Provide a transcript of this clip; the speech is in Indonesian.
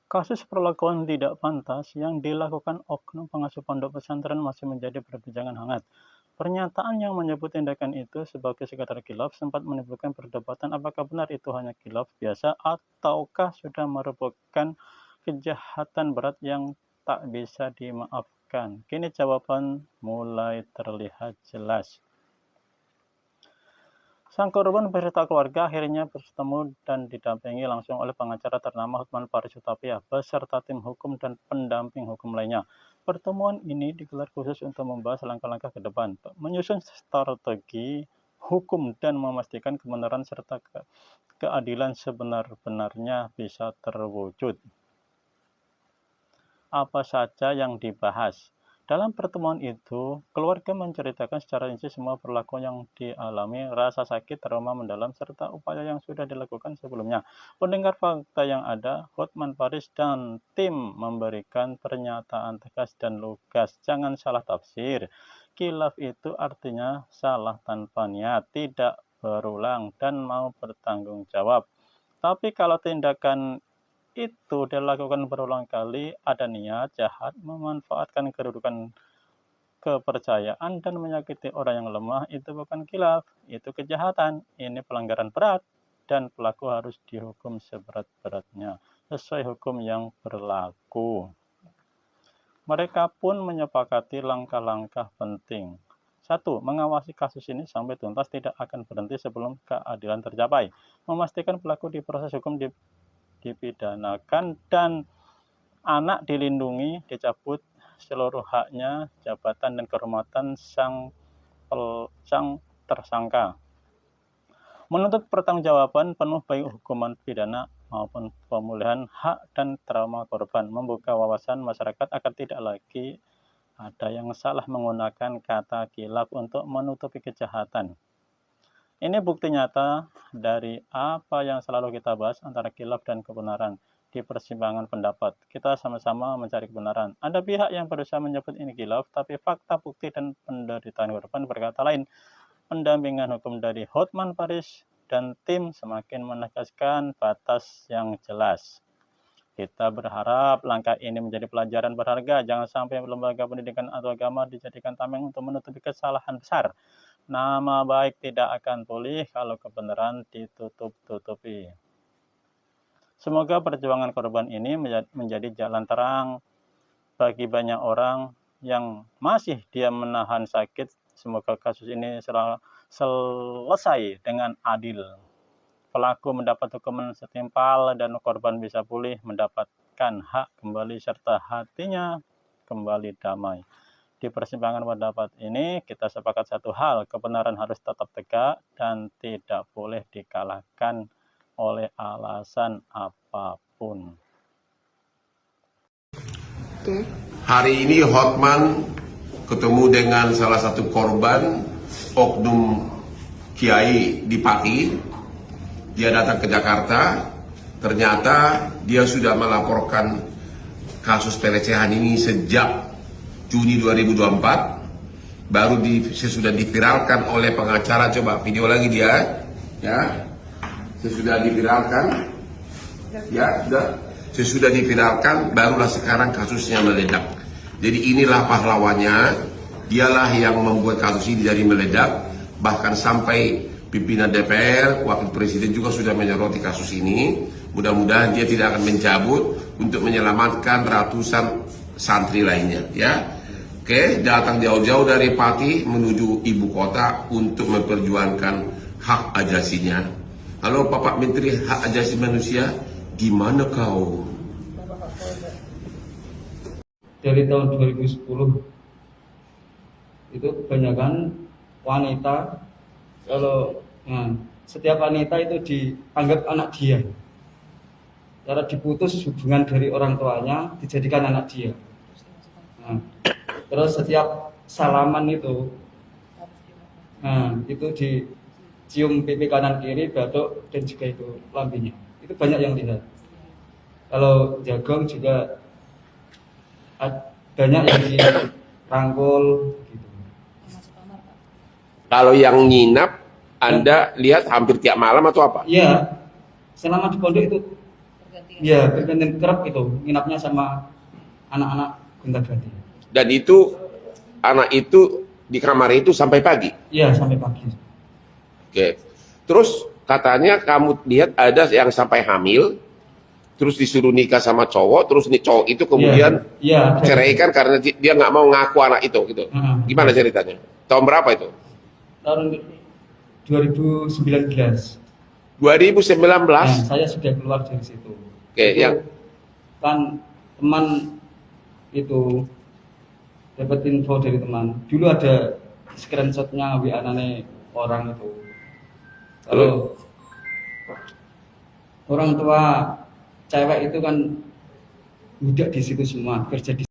Kasus perlakuan tidak pantas yang dilakukan oknum pengasuh pondok pesantren masih menjadi perbincangan hangat. Pernyataan yang menyebut tindakan itu sebagai sekadar khilaf sempat menimbulkan perdebatan apakah benar itu hanya khilaf biasa ataukah sudah merupakan kejahatan berat yang tak bisa dimaafkan. Kini jawaban mulai terlihat jelas. Sang korban beserta keluarga akhirnya bertemu dan didampingi langsung oleh pengacara ternama Hotman Paris Hutapea beserta tim hukum dan pendamping hukum lainnya. Pertemuan ini digelar khusus untuk membahas langkah-langkah ke depan, menyusun strategi hukum dan memastikan kebenaran serta keadilan sebenar-benarnya bisa terwujud. Apa saja yang dibahas? Dalam pertemuan itu, keluarga menceritakan secara rinci semua perlakuan yang dialami, rasa sakit, trauma mendalam, serta upaya yang sudah dilakukan sebelumnya. Mendengar fakta yang ada, Hotman Paris dan tim memberikan pernyataan tegas dan lugas. Jangan salah tafsir. Khilaf itu artinya salah tanpa niat, tidak berulang, dan mau bertanggung jawab. Tapi kalau tindakan itu dilakukan berulang kali, ada niat jahat, memanfaatkan kedudukan kepercayaan dan menyakiti orang yang lemah, itu bukan khilaf, itu kejahatan, ini pelanggaran berat, dan pelaku harus dihukum seberat-beratnya, sesuai hukum yang berlaku. Mereka pun menyepakati langkah-langkah penting. 1. Mengawasi kasus ini sampai tuntas, tidak akan berhenti sebelum keadilan tercapai. Memastikan pelaku diproses hukum dipidanakan dan anak dilindungi, dicabut seluruh haknya, jabatan dan kehormatan sang tersangka. Menuntut pertanggungjawaban penuh baik hukuman pidana maupun pemulihan hak dan trauma korban, membuka wawasan masyarakat agar tidak lagi ada yang salah menggunakan kata khilaf untuk menutupi kejahatan. Ini bukti nyata dari apa yang selalu kita bahas antara khilaf dan kebenaran. Di persimpangan pendapat, kita sama-sama mencari kebenaran. Ada pihak yang berusaha menyebut ini khilaf, tapi fakta, bukti, dan penderitaan korban berkata lain. Pendampingan hukum dari Hotman Paris dan tim semakin menegaskan batas yang jelas. Kita berharap langkah ini menjadi pelajaran berharga. Jangan sampai lembaga pendidikan atau agama dijadikan tameng untuk menutupi kesalahan besar. Nama baik tidak akan pulih kalau kebenaran ditutup-tutupi. Semoga perjuangan korban ini menjadi jalan terang bagi banyak orang yang masih diam menahan sakit. Semoga kasus ini selesai dengan adil. Pelaku mendapat hukuman setimpal dan korban bisa pulih, mendapatkan hak kembali serta hatinya kembali damai. Di persimpangan pendapat ini kita sepakat satu hal, kebenaran harus tetap tegak dan tidak boleh dikalahkan oleh alasan apapun. Hari ini Hotman ketemu dengan salah satu korban oknum kiai di Pati. Dia datang ke Jakarta, ternyata dia sudah melaporkan kasus pelecehan ini sejak Juni 2024, baru sesudah diviralkan oleh pengacara. Coba video lagi dia, ya, sesudah diviralkan, ya, sesudah diviralkan, barulah sekarang kasusnya meledak. Jadi inilah pahlawannya, dialah yang membuat kasus ini jadi meledak, bahkan sampai pimpinan DPR, wakil presiden juga sudah menyoroti kasus ini. Mudah-mudahan dia tidak akan mencabut untuk menyelamatkan ratusan santri lainnya, ya. Oke, datang jauh-jauh dari Pati menuju ibu kota untuk memperjuangkan hak ajasinya. Halo Bapak Menteri Hak Ajasi Manusia, gimana kau? Dari tahun 2010 itu kebanyakan wanita, kalau setiap wanita itu dianggap anak dia. Cara diputus hubungan dari orang tuanya dijadikan anak dia. Terus setiap salaman itu dicium pipi kanan kiri, batuk, dan juga itu lambungnya. Itu banyak yang lihat. Kalau jagung juga banyak yang dirangkul gitu. Kalau yang nginap Anda lihat hampir tiap malam atau apa? Iya, selama di pondok itu Iya, bergantian kerap itu, nginapnya sama anak-anak gonta-ganti. Dan itu anak itu di kamar itu sampai pagi. Iya, sampai pagi. Oke. Terus katanya kamu lihat ada yang sampai hamil, terus disuruh nikah sama cowok, terus nih cowok itu kemudian Iya, ceraikan karena dia nggak mau ngaku anak itu gitu. Gimana ceritanya? Tahun berapa itu? tahun 2019. 2019. Nah, saya sudah keluar dari situ. Oke, Itu yang kan teman itu dapat info dari teman. Dulu ada screenshotnya WA nane orang itu. Kalau orang tua cewek itu kan budak di situ semua, kerja di